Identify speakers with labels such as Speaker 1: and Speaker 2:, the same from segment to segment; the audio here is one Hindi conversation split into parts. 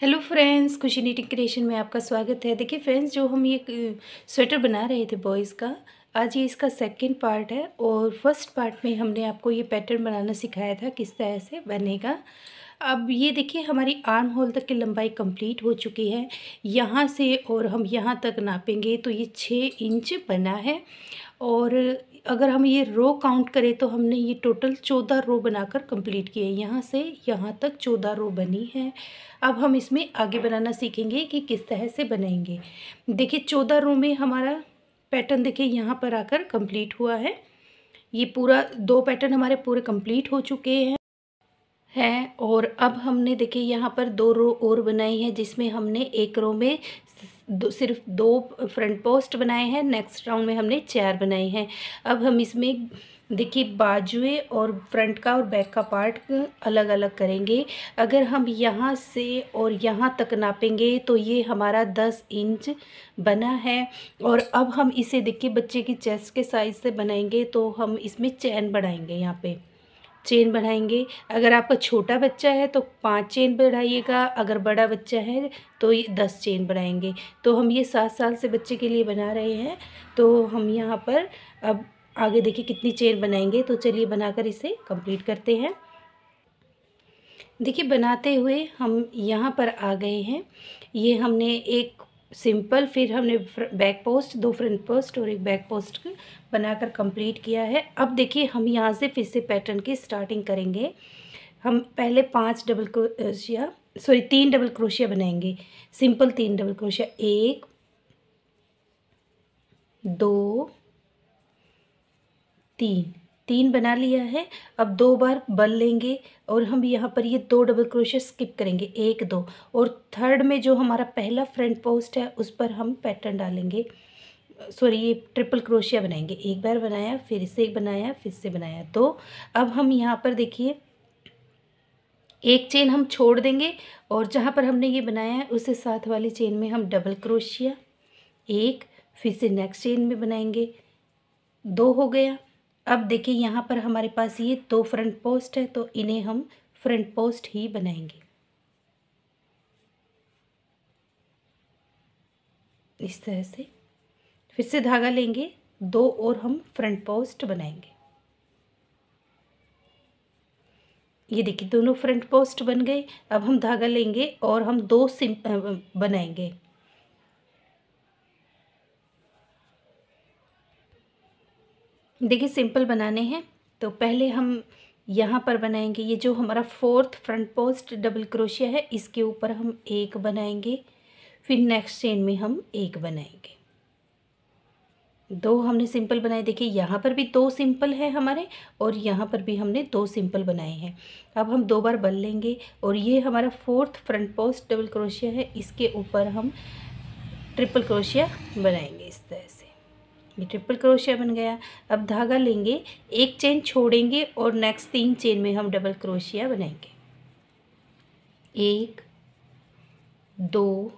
Speaker 1: हेलो फ्रेंड्स, खुशी नीटिंग क्रिएशन में आपका स्वागत है। देखिए फ्रेंड्स, जो हम ये स्वेटर बना रहे थे बॉयज़ का, आज ये इसका सेकंड पार्ट है। और फर्स्ट पार्ट में हमने आपको ये पैटर्न बनाना सिखाया था किस तरह से बनेगा। अब ये देखिए हमारी आर्म होल तक की लंबाई कंप्लीट हो चुकी है। यहाँ से और हम यहाँ तक नापेंगे तो ये 6 इंच बना है। और अगर हम ये रो काउंट करें तो हमने ये टोटल 14 रो बनाकर कंप्लीट किए। यहाँ से यहाँ तक 14 रो बनी है। अब हम इसमें आगे बनाना सीखेंगे कि किस तरह से बनाएंगे। देखिए 14 रो में हमारा पैटर्न देखिए यहाँ पर आकर कंप्लीट हुआ है। ये पूरा 2 पैटर्न हमारे पूरे कंप्लीट हो चुके हैं। और अब हमने देखिए यहाँ पर 2 रो और बनाई है, जिसमें हमने एक रो में सिर्फ 2 फ्रंट पोस्ट बनाए हैं। नेक्स्ट राउंड में हमने 4 बनाए हैं। अब हम इसमें देखिए बाजुए और फ्रंट का और बैक का पार्ट अलग अलग करेंगे। अगर हम यहाँ से और यहाँ तक नापेंगे तो ये हमारा 10 इंच बना है। और अब हम इसे देखिए बच्चे की चेस्ट के साइज़ से बनाएंगे, तो हम इसमें चैन बढ़ाएंगे। यहाँ पे चेन बढ़ाएंगे। अगर आपका छोटा बच्चा है तो 5 चेन बढ़ाइएगा, अगर बड़ा बच्चा है तो ये 10 चेन बढ़ाएंगे। तो हम ये 7 साल से बच्चे के लिए बना रहे हैं, तो हम यहाँ पर अब आगे देखिए कितनी चेन बनाएंगे। तो चलिए बनाकर इसे कंप्लीट करते हैं। देखिए बनाते हुए हम यहाँ पर आ गए हैं। ये हमने एक सिंपल, फिर हमने बैक पोस्ट, 2 फ्रंट पोस्ट और एक बैक पोस्ट बनाकर कंप्लीट किया है। अब देखिए हम यहाँ से फिर से पैटर्न की स्टार्टिंग करेंगे। हम पहले 3 डबल क्रोशिया बनाएंगे। सिंपल 3 डबल क्रोशिया, 1 2 3 बना लिया है। अब 2 बार बल लेंगे और हम यहाँ पर ये 2 डबल क्रोशिया स्किप करेंगे, 1 2। और थर्ड में जो हमारा पहला फ्रंट पोस्ट है उस पर हम पैटर्न डालेंगे, सॉरी ये ट्रिपल क्रोशिया बनाएंगे। एक बार बनाया, फिर से बनाया, फिर से बनाया 2। अब हम यहाँ पर देखिए एक चेन हम छोड़ देंगे और जहाँ पर हमने ये बनाया है उससे साथ वाली चेन में हम डबल क्रोशिया 1, फिर से नेक्स्ट चेन में बनाएंगे 2 हो गया। अब देखिए यहाँ पर हमारे पास ये 2 फ्रंट पोस्ट है, तो इन्हें हम फ्रंट पोस्ट ही बनाएंगे इस तरह से। फिर से धागा लेंगे 2 और हम फ्रंट पोस्ट बनाएंगे। ये देखिए दोनों फ्रंट पोस्ट बन गए। अब हम धागा लेंगे और हम 2 बनाएंगे। देखिए सिंपल बनाने हैं तो पहले हम यहाँ पर बनाएंगे। ये जो हमारा 4th front post double crochet है, इसके ऊपर हम 1 बनाएंगे। फिर नेक्स्ट चेन में हम 1 बनाएंगे। 2 हमने सिंपल बनाए। देखिए यहाँ पर भी 2 सिंपल है हमारे, और यहाँ पर भी हमने 2 सिंपल बनाए हैं। अब हम 2 बार बल लेंगे और ये हमारा 4th front post double crochet है, इसके ऊपर हम ट्रिपल क्रोशिया बनाएंगे इस तरह से। ये ट्रिपल क्रोशिया बन गया। अब धागा लेंगे, एक चेन छोड़ेंगे और नेक्स्ट 3 चेन में हम डबल क्रोशिया बनाएंगे। 1 2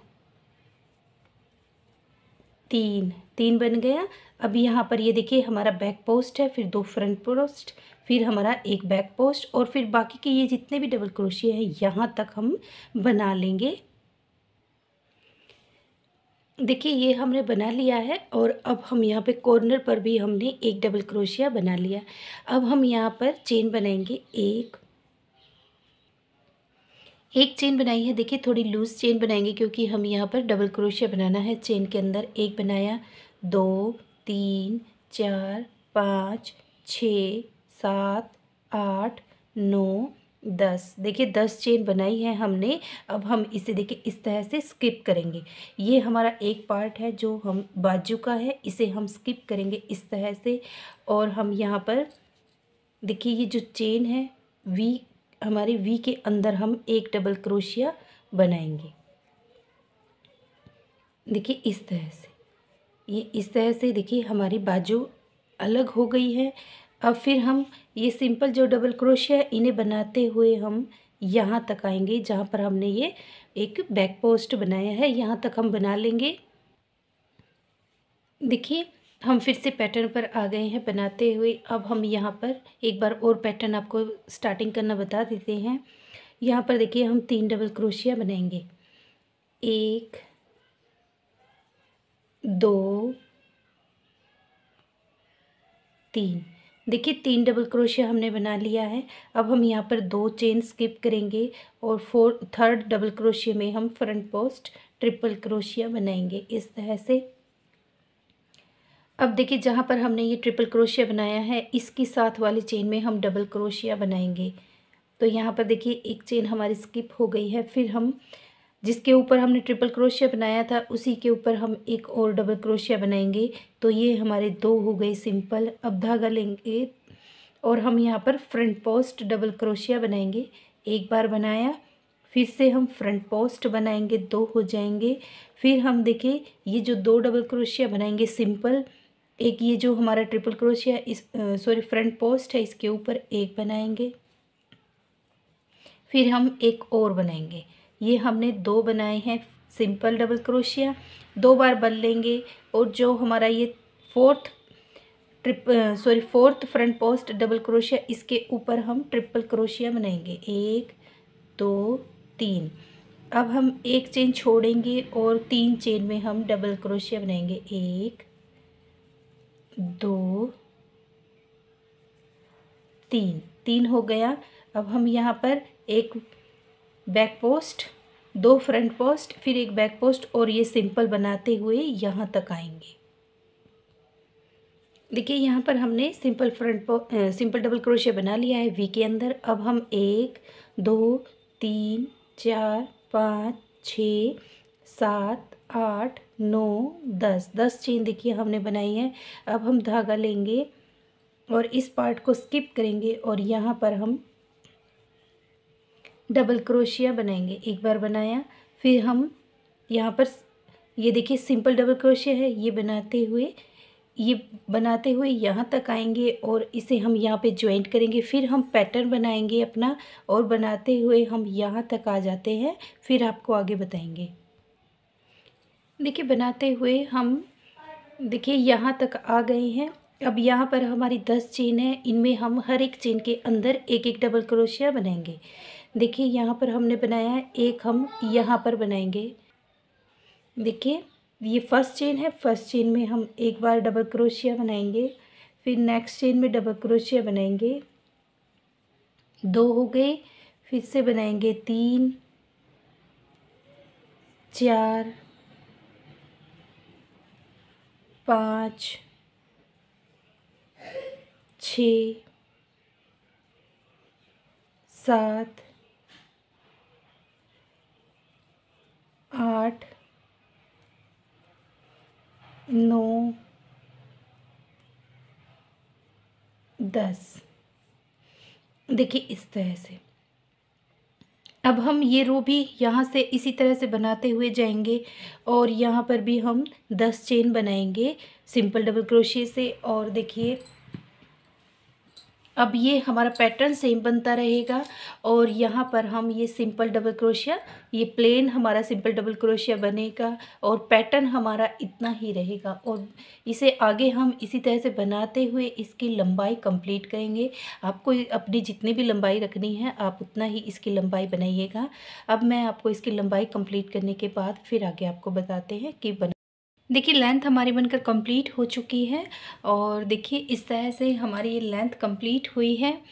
Speaker 1: 3 बन गया। अब यहाँ पर ये देखिए हमारा बैक पोस्ट है, फिर 2 फ्रंट पोस्ट, फिर हमारा एक बैक पोस्ट, और फिर बाकी के ये जितने भी डबल क्रोशिया है यहाँ तक हम बना लेंगे। देखिए ये हमने बना लिया है। और अब हम यहाँ पे कॉर्नर पर भी हमने एक डबल क्रोशिया बना लिया। अब हम यहाँ पर चेन बनाएंगे। एक चेन बनाई है। देखिए थोड़ी लूज चेन बनाएंगे क्योंकि हम यहाँ पर डबल क्रोशिया बनाना है। चेन के अंदर 1 बनाया, 2 3 4 5 6 7 8 9 10। देखिए 10 चेन बनाई है हमने। अब हम इसे देखिए इस तरह से स्किप करेंगे। ये हमारा एक पार्ट है जो हम बाजू का है, इसे हम स्किप करेंगे इस तरह से। और हम यहाँ पर देखिए ये जो चेन है वी, हमारे वी के अंदर हम एक डबल क्रोशिया बनाएंगे। देखिए इस तरह से, ये इस तरह से देखिए हमारी बाजू अलग हो गई है। अब फिर हम ये सिंपल जो डबल क्रोशिया है इन्हें बनाते हुए हम यहाँ तक आएंगे जहाँ पर हमने ये एक बैक पोस्ट बनाया है, यहाँ तक हम बना लेंगे। देखिए हम फिर से पैटर्न पर आ गए हैं बनाते हुए। अब हम यहाँ पर एक बार और पैटर्न आपको स्टार्टिंग करना बता देते हैं। यहाँ पर देखिए हम 3 डबल क्रोशिया बनाएंगे। 1 2 3। देखिए 3 डबल क्रोशिया हमने बना लिया है। अब हम यहाँ पर 2 चेन स्किप करेंगे और थर्ड डबल क्रोशिया में हम फ्रंट पोस्ट ट्रिपल क्रोशिया बनाएंगे इस तरह से। अब देखिए जहाँ पर हमने ये ट्रिपल क्रोशिया बनाया है इसकी साथ वाली चेन में हम डबल क्रोशिया बनाएंगे। तो यहाँ पर देखिए एक चेन हमारी स्किप हो गई है। फिर हम जिसके ऊपर हमने ट्रिपल क्रोशिया बनाया था उसी के ऊपर हम एक और डबल क्रोशिया बनाएंगे। तो ये हमारे 2 हो गए सिंपल। अब धागा लेंगे और हम यहाँ पर फ्रंट पोस्ट डबल क्रोशिया बनाएंगे। एक बार बनाया, फिर से हम फ्रंट पोस्ट बनाएंगे, 2 हो जाएंगे। फिर हम देखिए ये जो 2 डबल क्रोशिया बनाएंगे सिंपल, एक ये जो हमारा ट्रिपल क्रोशिया इस फ्रंट पोस्ट है इसके ऊपर एक बनाएंगे। फिर हम एक और बनाएंगे। ये हमने 2 बनाए हैं सिंपल डबल क्रोशिया, 2 बार बन लेंगे। और जो हमारा ये fourth front post double crochet इसके ऊपर हम ट्रिपल क्रोशिया बनाएंगे। 1 2 3। अब हम एक चेन छोड़ेंगे और 3 चेन में हम डबल क्रोशिया बनाएंगे। 1 2 3, 3 हो गया। अब हम यहाँ पर एक बैक पोस्ट, 2 फ्रंट पोस्ट, फिर एक बैक पोस्ट और ये सिंपल बनाते हुए यहाँ तक आएंगे। देखिए यहाँ पर हमने सिंपल डबल क्रोशिया बना लिया है वी के अंदर। अब हम 1 2 3 4 5 6 7 8 9 10 चेन देखिए हमने बनाई है। अब हम धागा लेंगे और इस पार्ट को स्किप करेंगे और यहाँ पर हम डबल क्रोशिया बनाएंगे। एक बार बनाया, फिर हम यहाँ पर ये देखिए सिंपल डबल क्रोशिया है, ये बनाते हुए यहाँ तक आएंगे और इसे हम यहाँ पे ज्वाइंट करेंगे। फिर हम पैटर्न बनाएंगे अपना और बनाते हुए हम यहाँ तक आ जाते हैं। फिर आपको आगे बताएंगे। देखिए बनाते हुए हम देखिए यहाँ तक आ गए हैं। अब यहाँ पर हमारी 10 चेन है, इनमें हम हर एक चेन के अंदर एक एक डबल क्रोशिया बनाएंगे। देखिए यहाँ पर हमने बनाया है, एक हम यहाँ पर बनाएंगे। देखिए ये फर्स्ट चेन है, फर्स्ट चेन में हम एक बार डबल क्रोशिया बनाएंगे। फिर नेक्स्ट चेन में डबल क्रोशिया बनाएंगे, 2 हो गए। फिर से बनाएंगे 3 4 5 6 7 8 9 10। देखिए इस तरह से। अब हम ये रो भी यहाँ से इसी तरह से बनाते हुए जाएंगे और यहाँ पर भी हम 10 चेन बनाएंगे सिंपल डबल क्रोशिया से। और देखिए अब ये हमारा पैटर्न सेम बनता रहेगा और यहाँ पर हम ये सिंपल डबल क्रोशिया, ये प्लेन हमारा सिंपल डबल क्रोशिया बनेगा और पैटर्न हमारा इतना ही रहेगा। और इसे आगे हम इसी तरह से बनाते हुए इसकी लंबाई कंप्लीट करेंगे। आपको अपनी जितनी भी लंबाई रखनी है आप उतना ही इसकी लंबाई बनाइएगा। अब मैं आपको इसकी लंबाई कंप्लीट करने के बाद फिर आगे आपको बताते हैं कि देखिए लेंथ हमारी बनकर कंप्लीट हो चुकी है और देखिए इस तरह से हमारी ये लेंथ कंप्लीट हुई है।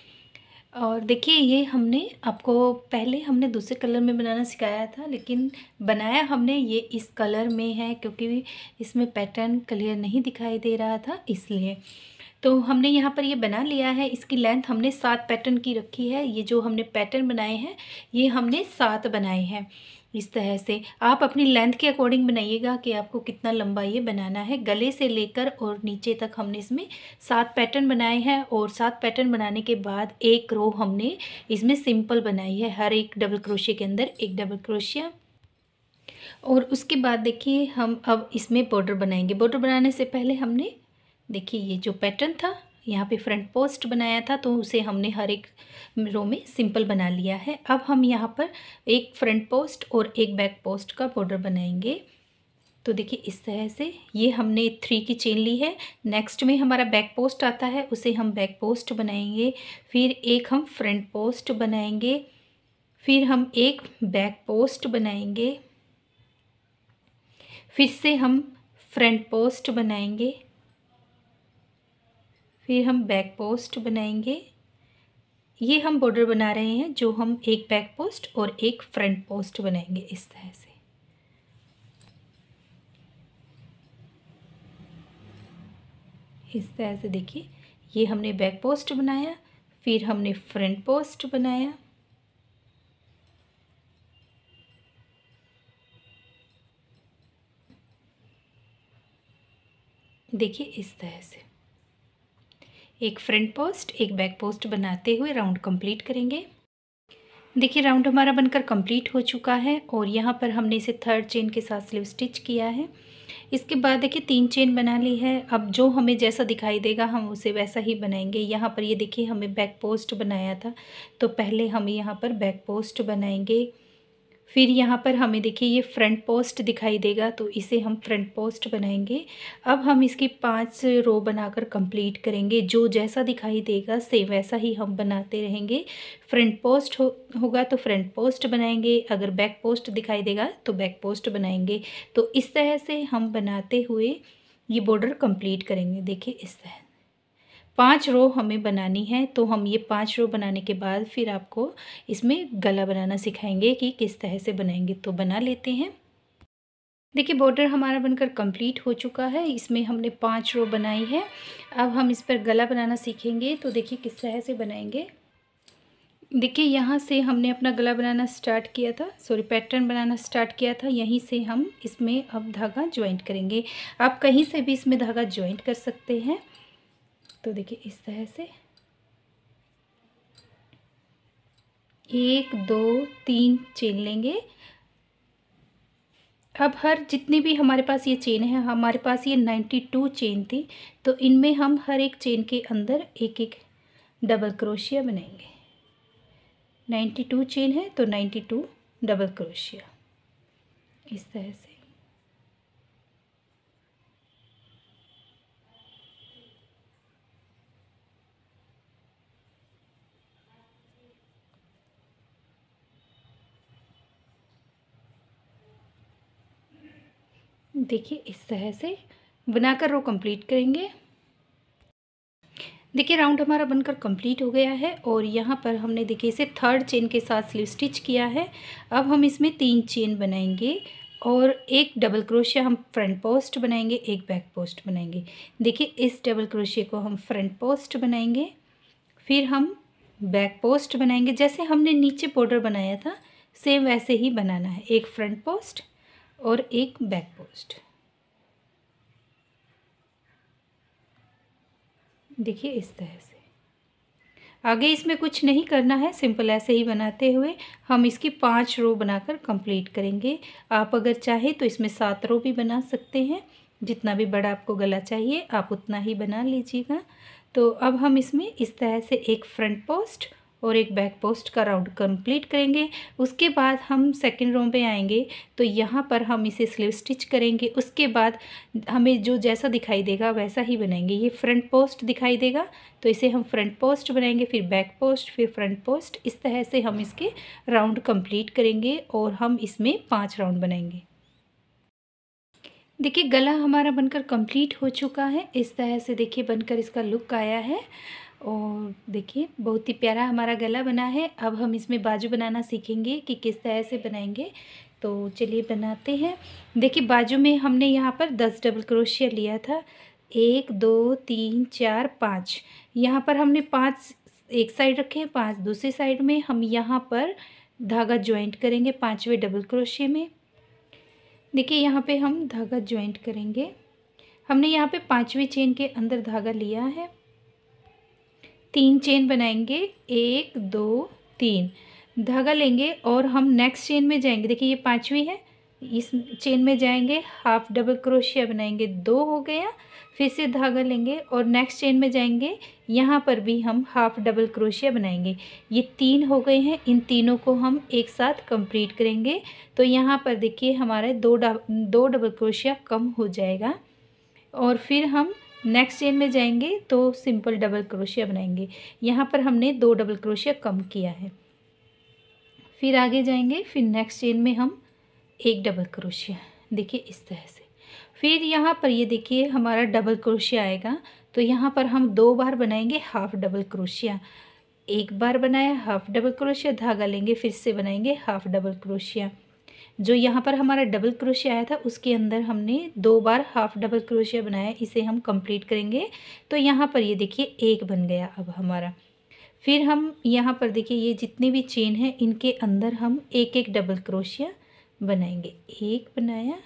Speaker 1: और देखिए ये हमने आपको पहले हमने दूसरे कलर में बनाना सिखाया था, लेकिन बनाया हमने ये इस कलर में है क्योंकि इसमें पैटर्न क्लियर नहीं दिखाई दे रहा था इसलिए। तो हमने यहाँ पर ये बना लिया है। इसकी लेंथ हमने 7 पैटर्न की रखी है। ये जो हमने पैटर्न बनाए हैं ये हमने 7 बनाए हैं। इस तरह से आप अपनी लेंथ के अकॉर्डिंग बनाइएगा कि आपको कितना लंबा ये बनाना है। गले से लेकर और नीचे तक हमने इसमें 7 पैटर्न बनाए हैं और 7 पैटर्न बनाने के बाद एक रो हमने इसमें सिंपल बनाई है, हर एक डबल क्रोशिया के अंदर एक डबल क्रोशिया। और उसके बाद देखिए हम अब इसमें बॉर्डर बनाएंगे। बॉर्डर बनाने से पहले हमने देखिए ये जो पैटर्न था यहाँ पे फ्रंट पोस्ट बनाया था तो उसे हमने हर एक रो में सिंपल बना लिया है। अब हम यहाँ पर एक फ्रंट पोस्ट और एक बैक पोस्ट का बॉर्डर बनाएंगे। तो देखिए इस तरह से ये हमने 3 की चेन ली है। नेक्स्ट में हमारा बैक पोस्ट आता है, उसे हम बैक पोस्ट बनाएंगे। फिर एक हम फ्रंट पोस्ट बनाएंगे, फिर हम एक बैक पोस्ट बनाएंगे फिर से हम फ्रंट पोस्ट बनाएंगे, फिर हम बैक पोस्ट बनाएंगे। ये हम बॉर्डर बना रहे हैं जो हम एक बैक पोस्ट और एक फ्रंट पोस्ट बनाएंगे इस तरह से। इस तरह से देखिए, ये हमने बैक पोस्ट बनाया, फिर हमने फ्रंट पोस्ट बनाया। देखिए इस तरह से एक फ्रंट पोस्ट एक बैक पोस्ट बनाते हुए राउंड कंप्लीट करेंगे। देखिए राउंड हमारा बनकर कंप्लीट हो चुका है और यहाँ पर हमने इसे थर्ड चेन के साथ स्लीव स्टिच किया है। इसके बाद देखिए 3 चेन बना ली है। अब जो हमें जैसा दिखाई देगा हम उसे वैसा ही बनाएंगे। यहाँ पर ये देखिए हमें बैक पोस्ट बनाया था, तो पहले हम यहाँ पर बैक पोस्ट बनाएंगे। फिर यहाँ पर हमें देखिए ये फ्रंट पोस्ट दिखाई देगा, तो इसे हम फ्रंट पोस्ट बनाएंगे। अब हम इसकी 5 रो बनाकर कंप्लीट करेंगे। जो जैसा दिखाई देगा सेम वैसा ही हम बनाते रहेंगे। फ्रंट पोस्ट होगा तो फ्रंट पोस्ट बनाएंगे, अगर बैक पोस्ट दिखाई देगा तो बैक पोस्ट बनाएंगे। तो इस तरह से हम बनाते हुए ये बॉर्डर कंप्लीट करेंगे। देखिए इस तरह 5 रो हमें बनानी है। तो हम ये 5 रो बनाने के बाद फिर आपको इसमें गला बनाना सिखाएंगे कि किस तरह से बनाएंगे। तो बना लेते हैं। देखिए बॉर्डर हमारा बनकर कंप्लीट हो चुका है। इसमें हमने 5 रो बनाई है। अब हम इस पर गला बनाना सीखेंगे। तो देखिए किस तरह से बनाएंगे। देखिए यहाँ से हमने अपना गला बनाना स्टार्ट किया था, पैटर्न बनाना स्टार्ट किया था। यहीं से हम इसमें अब धागा ज्वाइंट करेंगे। आप कहीं से भी इसमें धागा ज्वाइंट कर सकते हैं। तो देखिए इस तरह से 1 2 3 चेन लेंगे। अब हर जितनी भी हमारे पास ये चेन है, हमारे पास ये 92 चेन थी, तो इनमें हम हर एक चेन के अंदर एक एक डबल क्रोशिया बनाएंगे। 92 चेन है तो 92 डबल क्रोशिया इस तरह से। देखिए इस तरह से बनाकर रो कंप्लीट करेंगे। देखिए राउंड हमारा बनकर कंप्लीट हो गया है और यहाँ पर हमने देखिए इसे थर्ड चेन के साथ स्लीव स्टिच किया है। अब हम इसमें 3 चेन बनाएंगे और एक डबल क्रोशिया हम फ्रंट पोस्ट बनाएंगे, एक बैक पोस्ट बनाएंगे। देखिए इस डबल क्रोशिया को हम फ्रंट पोस्ट बनाएंगे, फिर हम बैक पोस्ट बनाएंगे। जैसे हमने नीचे बॉर्डर बनाया था सेम वैसे ही बनाना है। एक फ्रंट पोस्ट और एक बैक पोस्ट। देखिए इस तरह से आगे इसमें कुछ नहीं करना है, सिंपल ऐसे ही बनाते हुए हम इसकी 5 रो बनाकर कंप्लीट करेंगे। आप अगर चाहे तो इसमें 7 रो भी बना सकते हैं। जितना भी बड़ा आपको गला चाहिए आप उतना ही बना लीजिएगा। तो अब हम इसमें इस तरह से एक फ्रंट पोस्ट और एक बैक पोस्ट का राउंड कंप्लीट करेंगे। उसके बाद हम सेकंड रो पे आएंगे, तो यहाँ पर हम इसे स्लीव स्टिच करेंगे। उसके बाद हमें जो जैसा दिखाई देगा वैसा ही बनाएंगे। ये फ्रंट पोस्ट दिखाई देगा तो इसे हम फ्रंट पोस्ट बनाएंगे, फिर बैक पोस्ट, फिर फ्रंट पोस्ट। इस तरह से हम इसके राउंड कंप्लीट करेंगे और हम इसमें 5 राउंड बनाएंगे। देखिए गला हमारा बनकर कंप्लीट हो चुका है। इस तरह से देखिए बनकर इसका लुक आया है और देखिए बहुत ही प्यारा हमारा गला बना है। अब हम इसमें बाजू बनाना सीखेंगे कि किस तरह से बनाएंगे। तो चलिए बनाते हैं। देखिए बाजू में हमने यहाँ पर 10 डबल क्रोशिया लिया था। 1 2 3 4 5। यहाँ पर हमने 5 एक साइड रखे हैं, 5 दूसरी साइड में। हम यहाँ पर धागा ज्वाइंट करेंगे 5वें डबल क्रोशिया में। देखिए यहाँ पे हम धागा ज्वाइंट करेंगे। हमने यहाँ पे 5वीं चेन के अंदर धागा लिया है। 3 चेन बनाएंगे, 1 2 3 धागा लेंगे और हम नेक्स्ट चेन में जाएंगे। देखिए ये 5वीं है, इस चेन में जाएंगे, हाफ डबल क्रोशिया बनाएंगे, 2 हो गया। फिर से धागा लेंगे और नेक्स्ट चेन में जाएंगे, यहाँ पर भी हम हाफ डबल क्रोशिया बनाएंगे। ये 3 हो गए हैं। इन तीनों को हम एक साथ कंप्लीट करेंगे। तो यहाँ पर देखिए हमारे 2 डबल क्रोशिया कम हो जाएगा और फिर हम नेक्स्ट चेन में जाएंगे तो सिंपल डबल क्रोशिया बनाएंगे। यहाँ पर हमने 2 डबल क्रोशिया कम किया है। फिर आगे जाएंगे, फिर नेक्स्ट चेन में हम 1 डबल क्रोशिया। देखिए इस तरह से फिर यहाँ पर ये देखिए हमारा डबल क्रोशिया आएगा। तो यहाँ पर हम 2 बार बनाएंगे हाफ डबल क्रोशिया। एक बार बनाया हाफ डबल क्रोशिया, धागा लेंगे, फिर से बनाएंगे हाफ डबल क्रोशिया। जो यहाँ पर हमारा डबल क्रोशिया आया था उसके अंदर हमने 2 बार हाफ डबल क्रोशिया बनाया, इसे हम कंप्लीट करेंगे। तो यहाँ पर ये देखिए एक बन गया अब हमारा। फिर हम यहाँ पर देखिए ये जितने भी चेन हैं इनके अंदर हम एक एक डबल क्रोशिया बनाएंगे। एक बनाया,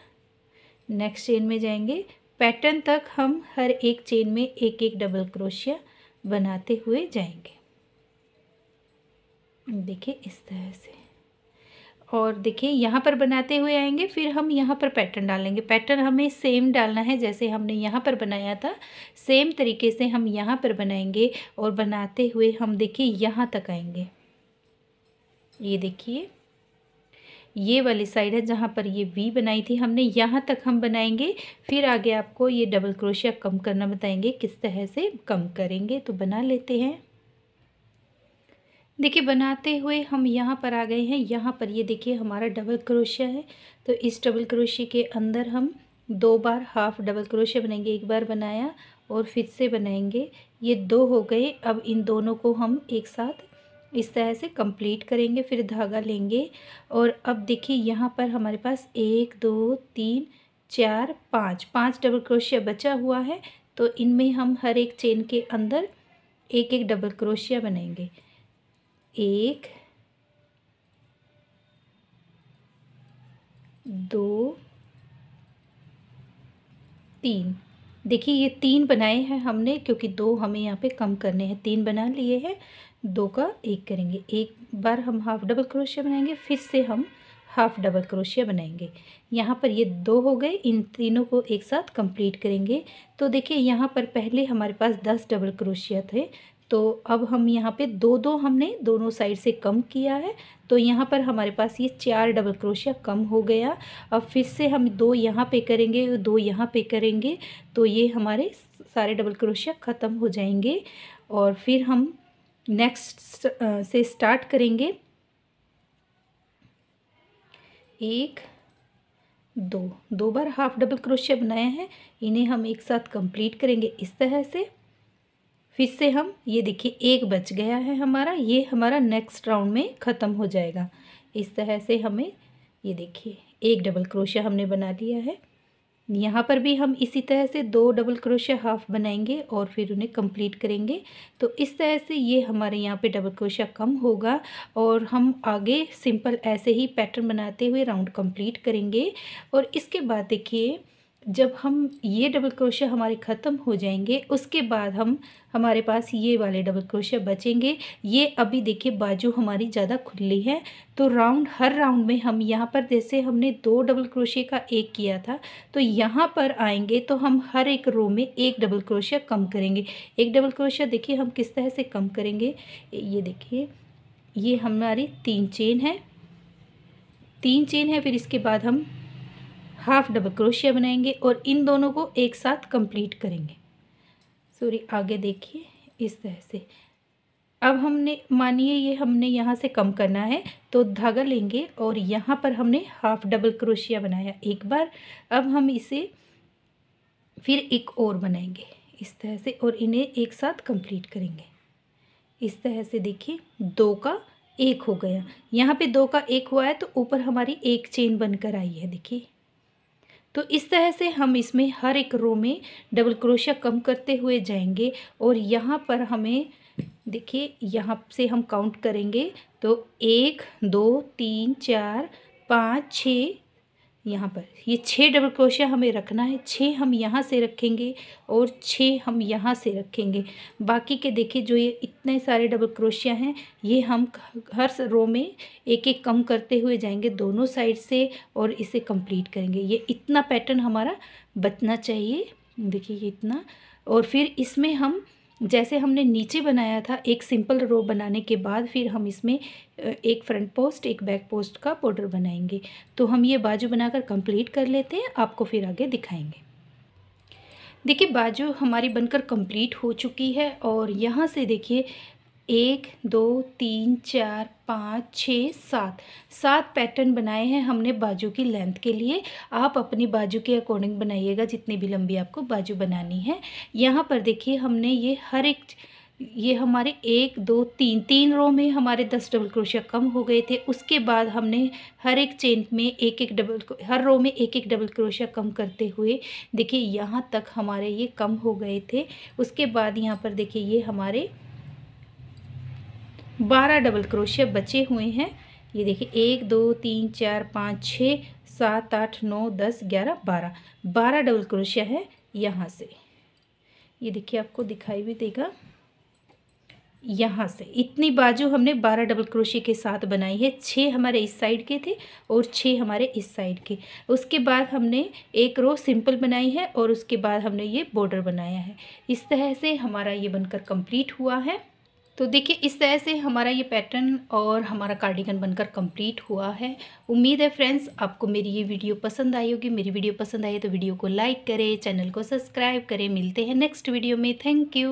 Speaker 1: नेक्स्ट चेन में जाएंगे, पैटर्न तक हम हर एक चेन में एक एक डबल क्रोशिया बनाते हुए जाएंगे। देखिए इस तरह से। और देखिए यहाँ पर बनाते हुए आएंगे, फिर हम यहाँ पर पैटर्न डालेंगे। पैटर्न हमें सेम डालना है जैसे हमने यहाँ पर बनाया था, सेम तरीके से हम यहाँ पर बनाएंगे। और बनाते हुए हम देखिए यहाँ तक आएंगे। ये देखिए ये वाली साइड है जहाँ पर ये वी बनाई थी हमने, यहाँ तक हम बनाएंगे। फिर आगे आपको ये डबल क्रोशिया कम करना बताएंगे, किस तरह से कम करेंगे। तो बना लेते हैं। देखिए बनाते हुए हम यहाँ पर आ गए हैं। यहाँ पर ये देखिए हमारा डबल क्रोशिया है। तो इस डबल क्रोशिया के अंदर हम 2 बार हाफ डबल क्रोशिया बनाएंगे। एक बार बनाया और फिर से बनाएंगे। ये 2 हो गए। अब इन दोनों को हम एक साथ इस तरह से कंप्लीट करेंगे। फिर धागा लेंगे और अब देखिए यहाँ पर हमारे पास 1 2 3 4 5 डबल क्रोशिया बचा हुआ है। तो इनमें हम हर एक चेन के अंदर एक एक डबल क्रोशिया बनाएंगे। 1 2 3। देखिए ये 3 बनाए हैं हमने, क्योंकि 2 हमें यहाँ पे कम करने हैं। 3 बना लिए हैं, 2 का 1 करेंगे। एक बार हम हाफ डबल क्रोशिया बनाएंगे, फिर से हम हाफ डबल क्रोशिया बनाएंगे। यहाँ पर ये 2 हो गए। इन तीनों को एक साथ कंप्लीट करेंगे। तो देखिए यहाँ पर पहले हमारे पास 10 डबल क्रोशिया थे। तो अब हम यहाँ पे 2 हमने दोनों साइड से कम किया है। तो यहाँ पर हमारे पास ये 4 डबल क्रोशिया कम हो गया। अब फिर से हम 2 यहाँ पे करेंगे, 2 यहाँ पे करेंगे। तो ये हमारे सारे डबल क्रोशिया ख़त्म हो जाएंगे। और फिर हम नेक्स्ट से स्टार्ट करेंगे। 1 2 बार हाफ डबल क्रोशिया बनाया है, इन्हें हम एक साथ कंप्लीट करेंगे इस तरह से। फिर से हम ये देखिए 1 बच गया है हमारा, ये हमारा नेक्स्ट राउंड में ख़त्म हो जाएगा। इस तरह से हमें ये देखिए 1 डबल क्रोशिया हमने बना लिया है। यहाँ पर भी हम इसी तरह से 2 डबल क्रोशिया हाफ बनाएंगे और फिर उन्हें कंप्लीट करेंगे। तो इस तरह से ये हमारे यहाँ पे डबल क्रोशिया कम होगा। और हम आगे सिंपल ऐसे ही पैटर्न बनाते हुए राउंड कंप्लीट करेंगे। और इसके बाद देखिए जब हम ये डबल क्रोशिया हमारे ख़त्म हो जाएंगे, उसके बाद हमारे पास ये वाले डबल क्रोशिया बचेंगे। ये अभी देखिए बाजू हमारी ज़्यादा खुली है। तो हर राउंड में हम यहाँ पर जैसे हमने 2 डबल क्रोशिया का 1 किया था, तो यहाँ पर आएंगे तो हम हर एक रो में 1 डबल क्रोशिया कम करेंगे। 1 डबल क्रोशिया देखिए हम किस तरह से कम करेंगे। ये देखिए ये हमारी 3 चेन है, 3 चेन है। फिर इसके बाद हम हाफ डबल क्रोशिया बनाएंगे और इन दोनों को एक साथ कंप्लीट करेंगे। सॉरी, आगे देखिए इस तरह से। अब हमने मानिए ये हमने यहाँ से कम करना है, तो धागा लेंगे और यहाँ पर हमने हाफ डबल क्रोशिया बनाया एक बार। अब हम इसे फिर एक और बनाएंगे इस तरह से और इन्हें एक साथ कंप्लीट करेंगे इस तरह से। देखिए 2 का 1 हो गया। यहाँ पे 2 का 1 हुआ है तो ऊपर हमारी एक चेन बनकर आई है। देखिए तो इस तरह से हम इसमें हर एक रो में डबल क्रोशिया कम करते हुए जाएंगे। और यहाँ पर हमें देखिए यहाँ से हम काउंट करेंगे तो 1 2 3 4 5 6, यहाँ पर ये 6 डबल क्रोशिया हमें रखना है। 6 हम यहाँ से रखेंगे और 6 हम यहाँ से रखेंगे। बाकी के देखिए जो ये इतने सारे डबल क्रोशिया हैं, ये हम हर रो में एक एक कम करते हुए जाएंगे दोनों साइड से और इसे कंप्लीट करेंगे। ये इतना पैटर्न हमारा बचना चाहिए। देखिए ये इतना। और फिर इसमें हम जैसे हमने नीचे बनाया था एक सिंपल रो बनाने के बाद फिर हम इसमें एक फ्रंट पोस्ट एक बैक पोस्ट का बॉर्डर बनाएंगे। तो हम ये बाजू बनाकर कंप्लीट कर लेते हैं, आपको फिर आगे दिखाएंगे। देखिए बाजू हमारी बनकर कंप्लीट हो चुकी है और यहाँ से देखिए 1 2 3 4 5 6 7 7 पैटर्न बनाए हैं हमने बाजू की लेंथ के लिए। आप अपनी बाजू के अकॉर्डिंग बनाइएगा जितनी भी लंबी आपको बाजू बनानी है। यहाँ पर देखिए हमने ये हर एक, ये हमारे 1 2 3 रो में हमारे 10 डबल क्रोशिया कम हो गए थे। उसके बाद हमने हर एक चेन में हर रो में एक एक डबल क्रोशिया कम करते हुए देखिए यहाँ तक हमारे ये कम हो गए थे। उसके बाद यहाँ पर देखिए ये हमारे 12 डबल क्रोशिया बचे हुए हैं। ये देखिए 1 2 3 4 5 6 7 8 9 10 11 12 डबल क्रोशिया है यहाँ से। ये देखिए आपको दिखाई भी देगा, यहाँ से इतनी बाजू हमने 12 डबल क्रोशिया के साथ बनाई है। 6 हमारे इस साइड के थे और 6 हमारे इस साइड के। उसके बाद हमने एक रो सिंपल बनाई है और उसके बाद हमने ये बॉर्डर बनाया है। इस तरह से हमारा ये बनकर कंप्लीट हुआ है। तो देखिए इस तरह से हमारा ये पैटर्न और हमारा कार्डिगन बनकर कंप्लीट हुआ है। उम्मीद है फ्रेंड्स आपको मेरी ये वीडियो पसंद आई होगी। मेरी वीडियो पसंद आई है तो वीडियो को लाइक करें, चैनल को सब्सक्राइब करें। मिलते हैं नेक्स्ट वीडियो में। Thank you.